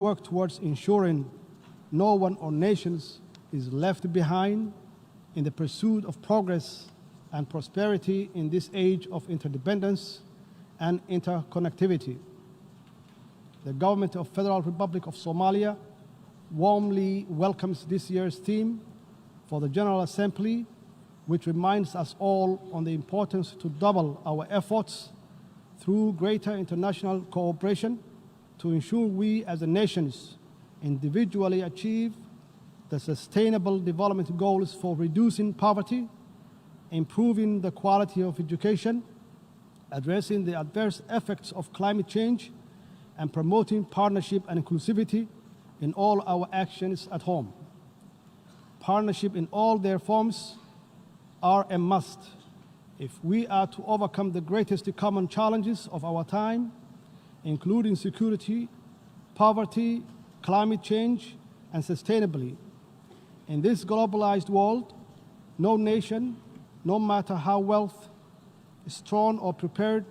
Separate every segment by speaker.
Speaker 1: work towards ensuring no one or nations is left behind in the pursuit of progress and prosperity in this age of interdependence and interconnectivity. The Government of Federal Republic of Somalia warmly welcomes this year's theme for the General Assembly, which reminds us all on the importance to double our efforts through greater international cooperation to ensure we as a nations individually achieve the sustainable development goals for reducing poverty, improving the quality of education, addressing the adverse effects of climate change, and promoting partnership and inclusivity in all our actions at home. Partnership in all their forms are a must if we are to overcome the greatest common challenges of our time, including security, poverty, climate change, and sustainability. In this globalized world, no nation, no matter how strong or prepared,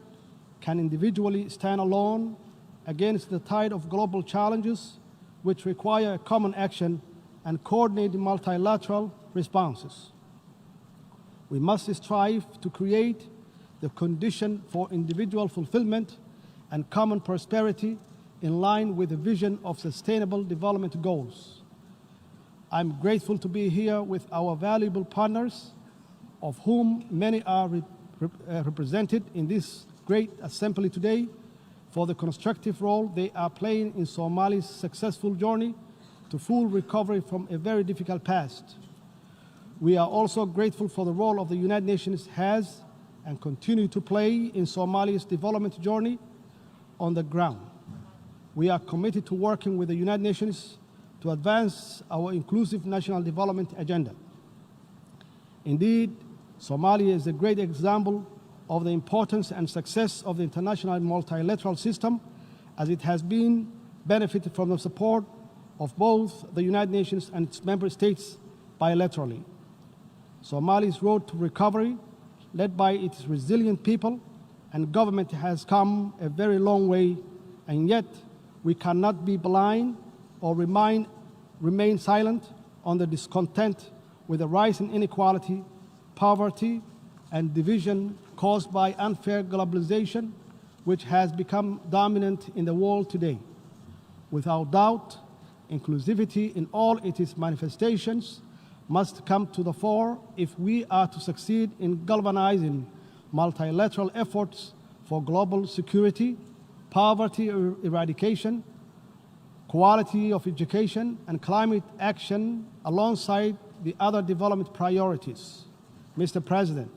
Speaker 1: can individually stand alone against the tide of global challenges which require common action and coordinated multilateral responses. We must strive to create the condition for individual fulfillment and common prosperity in line with the vision of sustainable development goals. I'm grateful to be here with our valuable partners, of whom many are represented in this great assembly today, for the constructive role they are playing in Somalia's successful journey to full recovery from a very difficult past. We are also grateful for the role of the United Nations has and continue to play in Somalia's development journey on the ground. We are committed to working with the United Nations to advance our inclusive national development agenda. Indeed, Somalia is a great example of the importance and success of the international multilateral system, as it has been benefited from the support of both the United Nations and its member states bilaterally. Somalia's road to recovery, led by its resilient people and government, has come a very long way, and yet we cannot be blind or remain silent on the discontent with the rise in inequality, poverty, and division caused by unfair globalization, which has become dominant in the world today. Without doubt, inclusivity in all its manifestations must come to the fore if we are to succeed in galvanizing multilateral efforts for global security, poverty eradication, quality of education, and climate action alongside the other development priorities. Mr. President,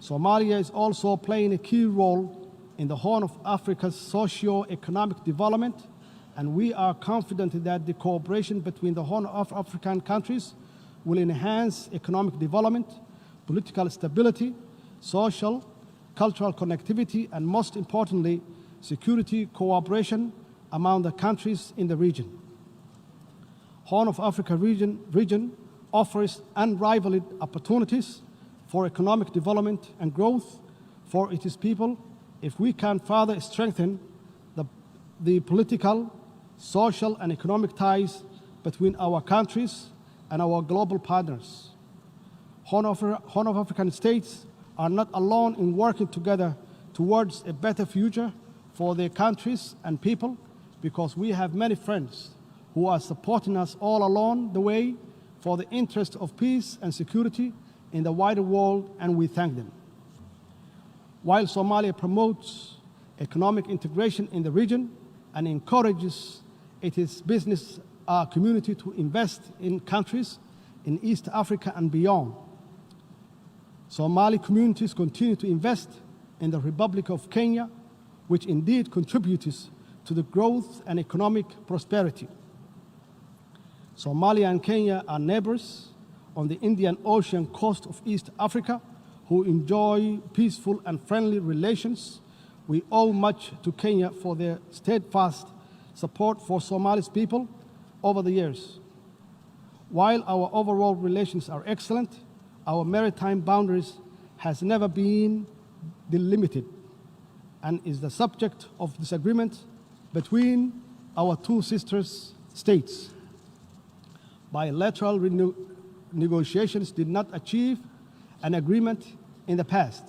Speaker 1: Somalia is also playing a key role in the Horn of Africa's socio-economic development, and we are confident that the cooperation between the Horn of African countries will enhance economic development, political stability, social, cultural connectivity, and most importantly, security cooperation among the countries in the region. Horn of Africa region offers unrivaled opportunities for economic development and growth for its people if we can further strengthen the political, social, and economic ties between our countries and our global partners. Horn of African states are not alone in working together towards a better future for their countries and people, because we have many friends who are supporting us all along the way for the interest of peace and security in the wider world, and we thank them. While Somalia promotes economic integration in the region and encourages its business community to invest in countries in East Africa and beyond, Somali communities continue to invest in the Republic of Kenya, which indeed contributes to the growth and economic prosperity. Somalia and Kenya are neighbors on the Indian Ocean coast of East Africa who enjoy peaceful and friendly relations. We owe much to Kenya for their steadfast support for Somali's people over the years. While our overall relations are excellent, our maritime boundaries has never been delimited and is the subject of disagreement between our two sister states. Bilateral negotiations did not achieve an agreement in the past.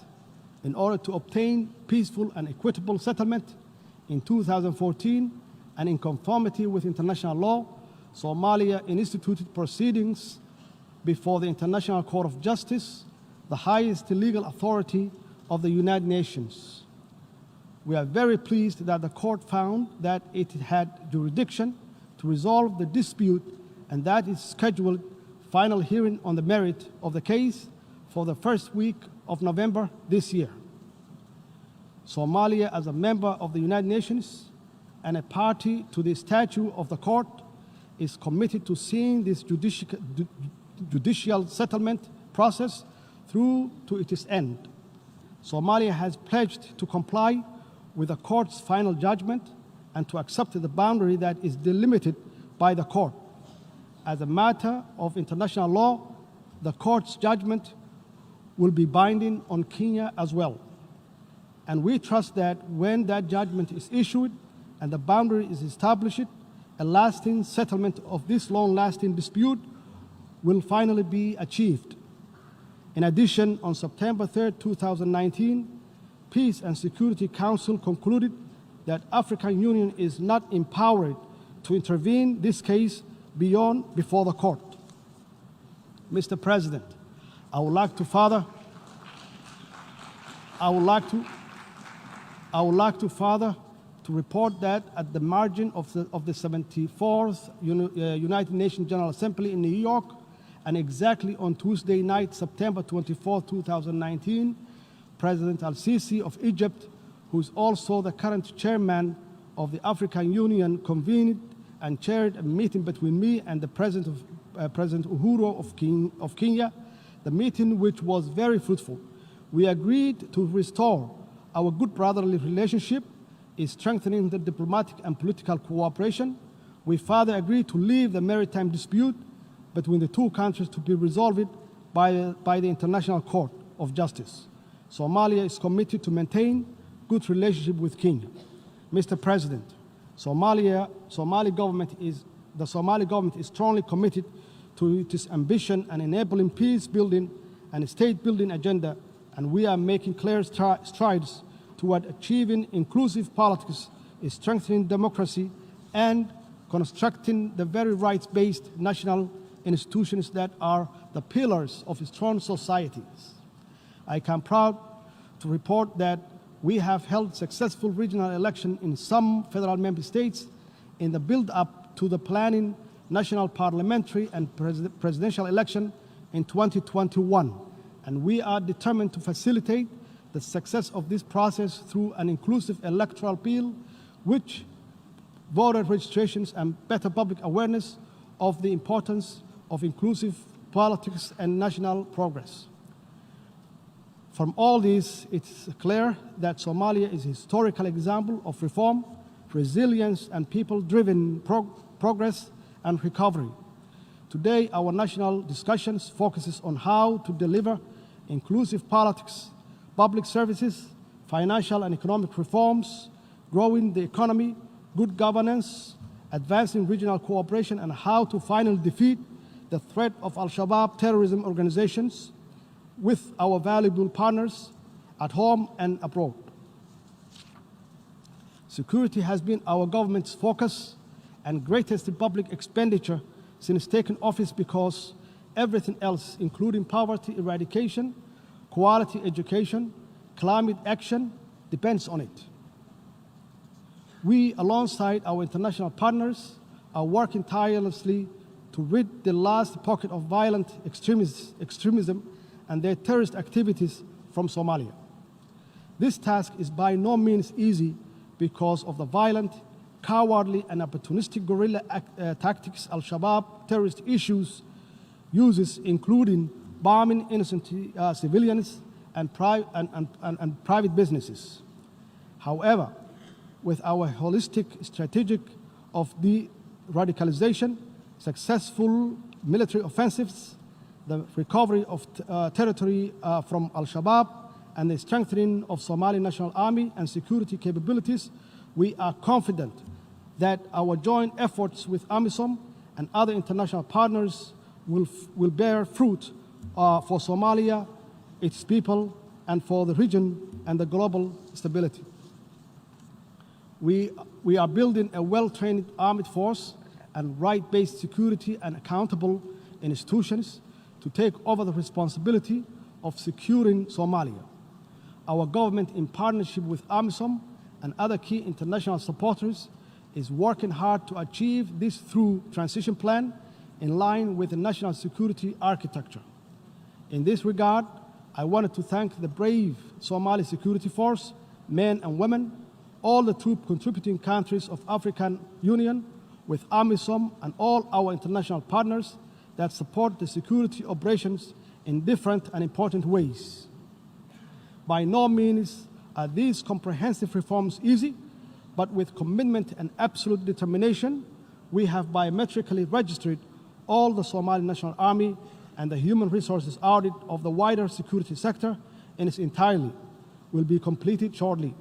Speaker 1: In order to obtain peaceful and equitable settlement in 2014 and in conformity with international law, Somalia instituted proceedings before the International Court of Justice, the highest legal authority of the United Nations. We are very pleased that the court found that it had jurisdiction to resolve the dispute and that it scheduled final hearing on the merit of the case for the first week of November this year. Somalia, as a member of the United Nations and a party to the statute of the court, is committed to seeing this judicial settlement process through to its end. Somalia has pledged to comply with the court's final judgment and to accept the boundary that is delimited by the court. As a matter of international law, the court's judgment will be binding on Kenya as well. And we trust that when that judgment is issued and the boundary is established, a lasting settlement of this long-lasting dispute will finally be achieved. In addition, on September 3, 2019, Peace and Security Council concluded that African Union is not empowered to intervene this case before the court. Mr. President, I would like to report that at the margin of the 74th United Nations General Assembly in New York, and exactly on Tuesday night, September 24, 2019, President Al-Sisi of Egypt, who is also the current chairman of the African Union, convened and chaired a meeting between me and the President Uhuru of Kenya, the meeting which was very fruitful. We agreed to restore our good brotherly relationship, is strengthening the diplomatic and political cooperation. We further agreed to leave the maritime dispute between the two countries to be resolved by the International Court of Justice. Somalia is committed to maintain good relationship with Kenya. Mr. President, the Somali government is strongly committed to its ambition and enabling peace building and state building agenda, and we are making clear strides toward achieving inclusive politics, strengthening democracy, and constructing the very rights-based national institutions that are the pillars of strong societies. I am proud to report that we have held successful regional elections in some federal member states in the build-up to the planning national parliamentary and presidential election in 2021, and we are determined to facilitate the success of this process through an inclusive electoral bill, which voter registrations and better public awareness of the importance of inclusive politics and national progress. From all this, it's clear that Somalia is a historical example of reform, resilience, and people-driven progress and recovery. Today, our national discussions focuses on how to deliver inclusive politics, public services, financial and economic reforms, growing the economy, good governance, advancing regional cooperation, and how to finally defeat the threat of Al-Shabaab terrorism organizations with our valuable partners at home and abroad. Security has been our government's focus and greatest public expenditure since taking office because everything else, including poverty eradication, quality education, climate action, depends on it. We, alongside our international partners, are working tirelessly to rid the last pocket of violent extremism and their terrorist activities from Somalia. This task is by no means easy because of the violent, cowardly, and opportunistic guerrilla tactics Al-Shabaab terrorist uses, including bombing innocent civilians and private businesses. However, with our holistic strategy of de-radicalization, successful military offensives, the recovery of territory from Al-Shabaab, and the strengthening of Somali National Army and security capabilities, we are confident that our joint efforts with AMISOM and other international partners will bear fruit for Somalia, its people, and for the region and the global stability. We are building a well-trained armed force and right-based security and accountable institutions to take over the responsibility of securing Somalia. Our government, in partnership with AMISOM and other key international supporters, is working hard to achieve this through transition plan in line with the national security architecture. In this regard, I wanted to thank the brave Somali security force, men and women, all the troop contributing countries of African Union, with AMISOM and all our international partners that support the security operations in different and important ways. By no means are these comprehensive reforms easy, but with commitment and absolute determination, we have biometrically registered all the Somali National Army and the human resources audit of the wider security sector in its entirety will be completed shortly.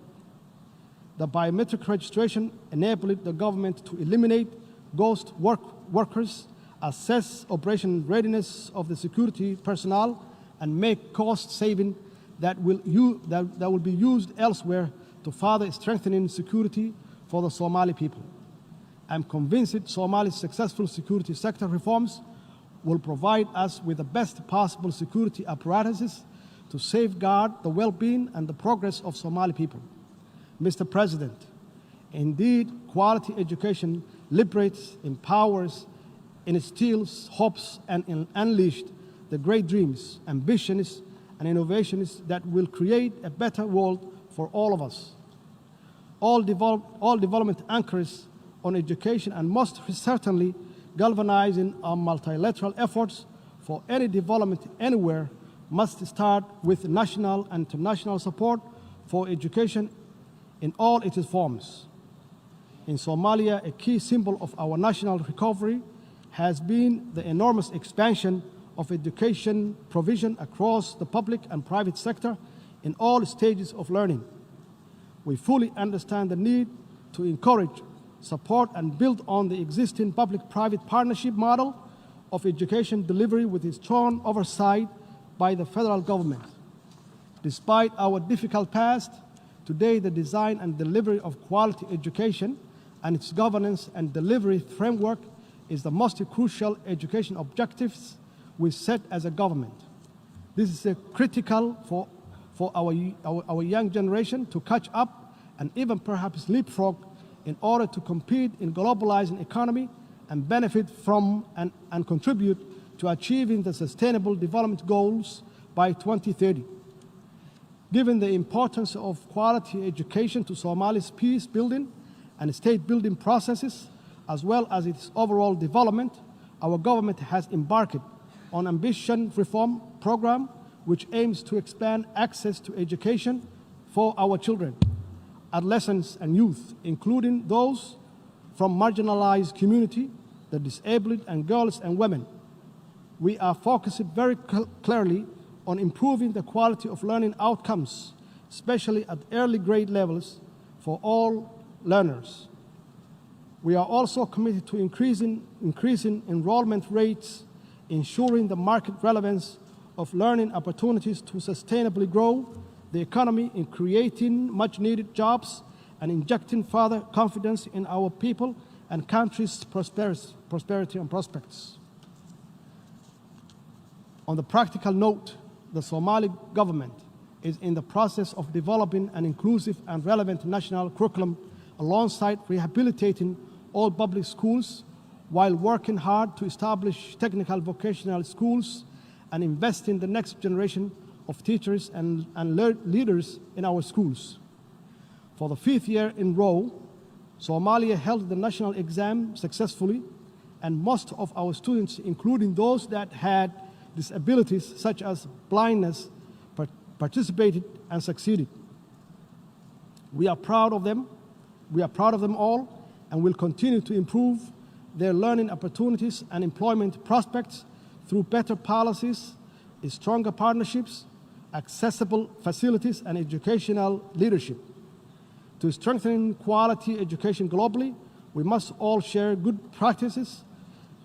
Speaker 1: The biometric registration enabled the government to eliminate ghost workers, assess operation readiness of the security personnel, and make cost saving that will be used elsewhere to further strengthening security for the Somali people. I'm convinced Somali's successful security sector reforms will provide us with the best possible security apparatuses to safeguard the well-being and the progress of Somali people. Mr. President, indeed, quality education liberates, empowers, instills hopes, and unleashed the great dreams, ambitions, and innovations that will create a better world for all of us. All development anchors on education and most certainly galvanizing our multilateral efforts for any development anywhere must start with national and international support for education in all its forms. In Somalia, a key symbol of our national recovery has been the enormous expansion of education provision across the public and private sector in all stages of learning. We fully understand the need to encourage, support, and build on the existing public-private partnership model of education delivery with its strong oversight by the federal government. Despite our difficult past, today the design and delivery of quality education and its governance and delivery framework is the most crucial education objectives we set as a government. This is critical for our young generation to catch up and even perhaps leapfrog in order to compete in globalizing economy and benefit from and contribute to achieving the Sustainable Development Goals by 2030. Given the importance of quality education to Somalia's peace building and state building processes, as well as its overall development, our government has embarked on an ambitious reform program which aims to expand access to education for our children, adolescents, and youth, including those from marginalized communities, the disabled, and girls and women. We are focused very clearly on improving the quality of learning outcomes, especially at early grade levels for all learners. We are also committed to increasing enrollment rates, ensuring the market relevance of learning opportunities to sustainably grow the economy in creating much-needed jobs and injecting further confidence in our people and country's prosperity and prospects. On the practical note, the Somali government is in the process of developing an inclusive and relevant national curriculum alongside rehabilitating all public schools while working hard to establish technical vocational schools and invest in the next generation of teachers and leaders in our schools. For the 5th year in a row, Somalia held the national exam successfully, and most of our students, including those that had disabilities such as blindness, participated and succeeded. We are proud of them. We are proud of them all, and will continue to improve their learning opportunities and employment prospects through better policies, stronger partnerships, accessible facilities, and educational leadership. To strengthen quality education globally, We must all share good practices,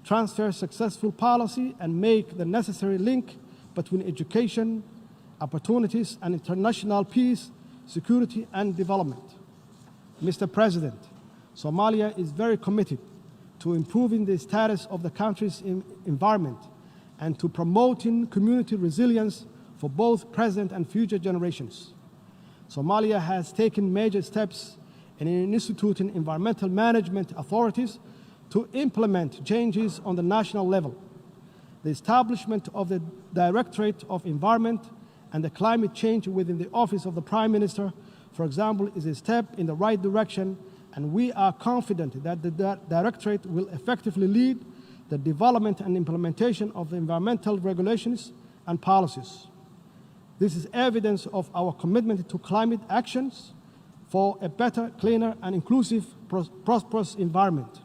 Speaker 1: transfer successful policy, and make the necessary link between education, opportunities, and international peace, security, and development. Mr. President, Somalia is very committed to improving the status of the country's environment and to promoting community resilience for both present and future generations. Somalia has taken major steps in instituting environmental management authorities to implement changes on the national level. The establishment of the Directorate of Environment and the Climate Change within the Office of the Prime Minister, for example, is a step in the right direction, and we are confident that the Directorate will effectively lead the development and implementation of the environmental regulations and policies. This is evidence of our commitment to climate actions for a better, cleaner, and inclusive, prosperous environment.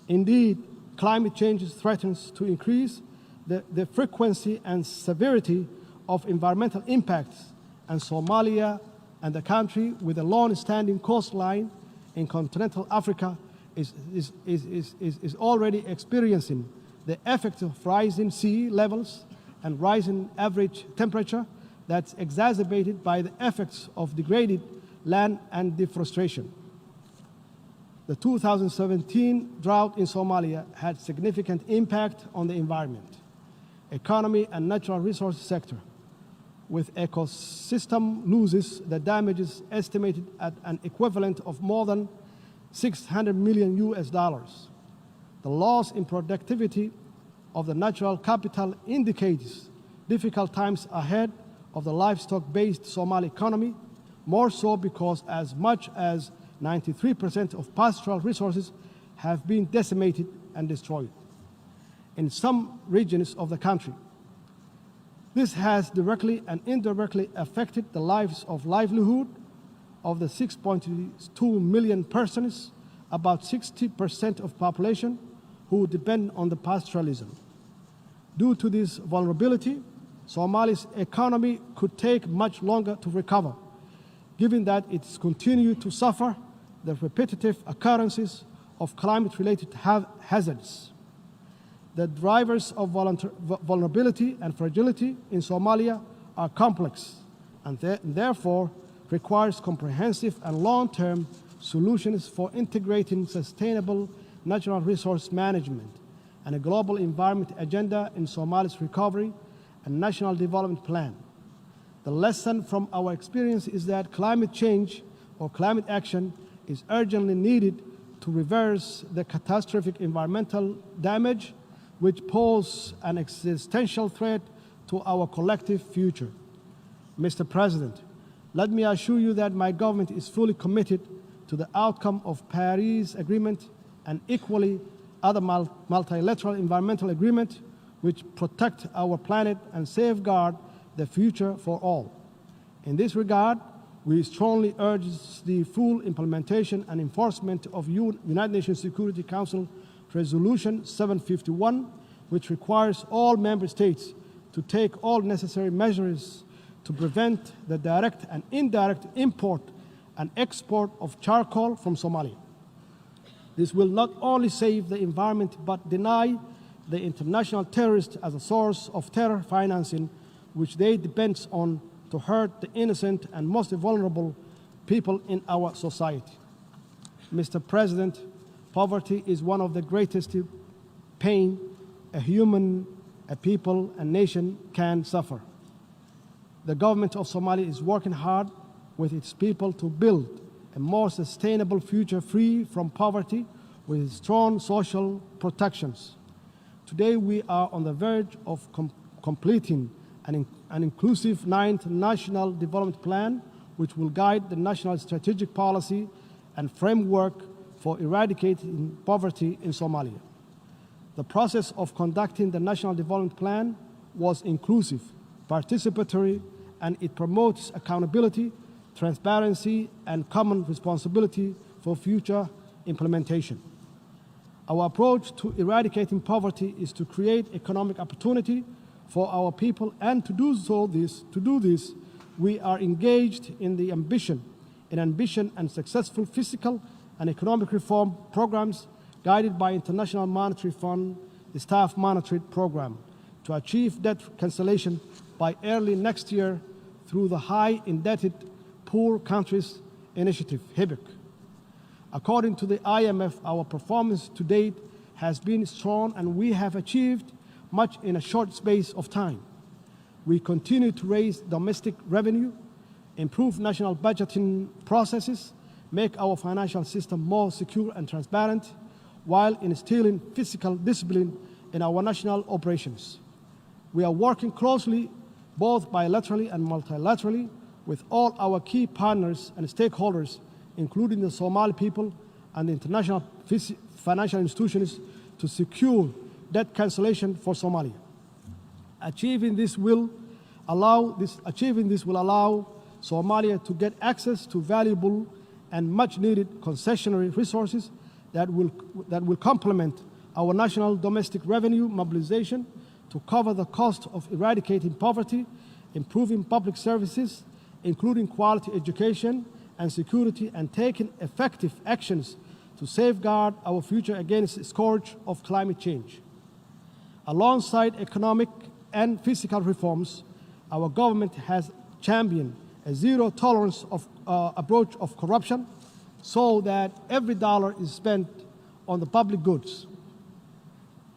Speaker 1: Indeed, climate change threatens to increase the frequency and severity of environmental impacts, and Somalia and the country with a long-standing coastline in continental Africa is already experiencing the effects of rising sea levels and rising average temperature that's exacerbated by the effects of degraded land and deforestation. The 2017 drought in Somalia had significant impact on the environment, economy, and natural resource sector, with ecosystem losses. The damage is estimated at an equivalent of more than $600 million US. The loss in productivity of the natural capital indicates difficult times ahead of the livestock-based Somali economy, more so because as much as 93% of pastoral resources have been decimated and destroyed in some regions of the country. This has directly and indirectly affected the lives of livelihood of the 6.2 million persons, about 60% of population, who depend on the pastoralism. Due to this vulnerability, Somalia's economy could take much longer to recover, given that it's continued to suffer the repetitive occurrences of climate-related hazards. The drivers of vulnerability and fragility in Somalia are complex and therefore requires comprehensive and long-term solutions for integrating sustainable natural resource management and a global environment agenda in Somalia's recovery and national development plan. The lesson from our experience is that climate change or climate action is urgently needed to reverse the catastrophic environmental damage which pose an existential threat to our collective future. Mr. President, let me assure you that my government is fully committed to the outcome of Paris Agreement and equally other multilateral environmental agreements which protect our planet and safeguard the future for all. In this regard, we strongly urge the full implementation and enforcement of United Nations Security Council Resolution 751, which requires all member states to take all necessary measures to prevent the direct and indirect import and export of charcoal from Somalia. This will not only save the environment but deny the international terrorists as a source of terror financing, which they depend on to hurt the innocent and most vulnerable people in our society. Mr. President, poverty is one of the greatest pain a human, a people, a nation can suffer. The government of Somalia is working hard with its people to build a more sustainable future free from poverty with strong social protections. Today we are on the verge of completing an inclusive 9th National Development Plan, which will guide the national strategic policy and framework for eradicating poverty in Somalia. The process of conducting the National Development Plan was inclusive, participatory, and it promotes accountability, transparency, and common responsibility for future implementation. Our approach to eradicating poverty is to create economic opportunity for our people, and to do this, we are engaged in ambitious and successful fiscal and economic reform programs guided by International Monetary Fund Staff Monitoring Program to achieve debt cancellation by early next year through the High Indebted Poor Countries Initiative, HIBIC. According to the IMF, our performance to date has been strong and we have achieved much in a short space of time. We continue to raise domestic revenue, improve national budgeting processes, make our financial system more secure and transparent, while instilling fiscal discipline in our national operations. We are working closely, both bilaterally and multilaterally, with all our key partners and stakeholders, including the Somali people and the international financial institutions, to secure debt cancellation for Somalia. Achieving this will allow Somalia to get access to valuable and much-needed concessionary resources that will complement our national domestic revenue mobilization to cover the cost of eradicating poverty, improving public services, including quality education and security, and taking effective actions to safeguard our future against the scourge of climate change. Alongside economic and fiscal reforms, our government has championed a zero-tolerance approach of corruption so that every dollar is spent on the public goods.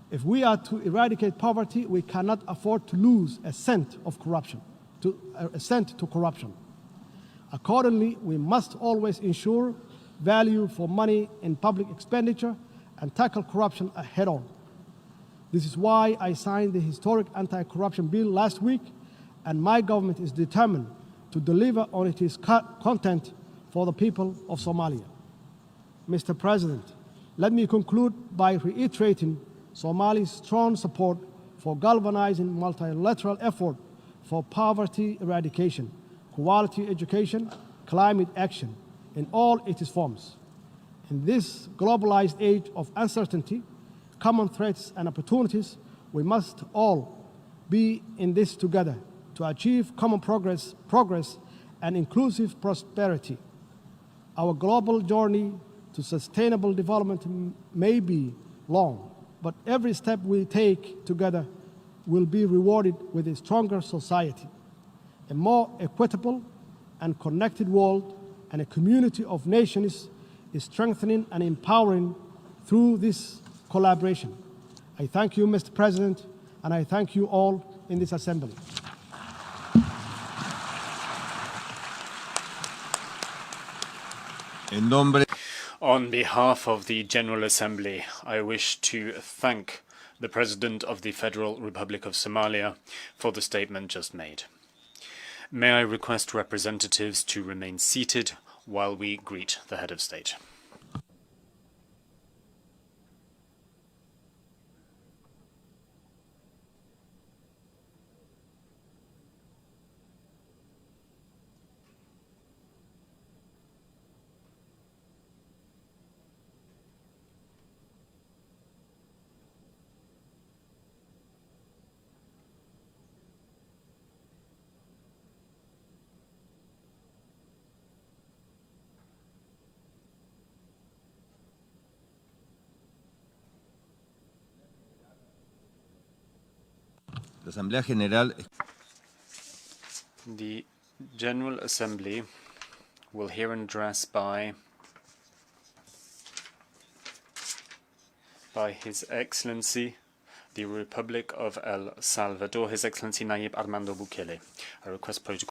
Speaker 1: If we are to eradicate poverty, we cannot afford to lose a cent to corruption. Accordingly, we must always ensure value for money in public expenditure and tackle corruption head-on. This is why I signed the historic anti-corruption bill last week, and my government is determined to deliver on its content for the people of Somalia. Mr. President, let me conclude by reiterating Somalia's strong support for galvanizing multilateral effort for poverty eradication, quality education, climate action in all its forms. In this globalized age of uncertainty, common threats and opportunities, we must all be in this together to achieve common progress and inclusive prosperity. Our global journey to sustainable development may be long, but every step we take together will be rewarded with a stronger society, a more equitable and connected world, and a community of nations is strengthening and empowering through this collaboration. I thank you, Mr. President, and I thank you all in this assembly.
Speaker 2: On behalf of the General Assembly, I wish to thank the President of the Federal Republic of Somalia for the statement just made. May I request representatives to remain seated while we greet the head of state. The General Assembly will hear an address by His Excellency, the Republic of El Salvador, His Excellency Nayib Armando Bukele. I request protocol.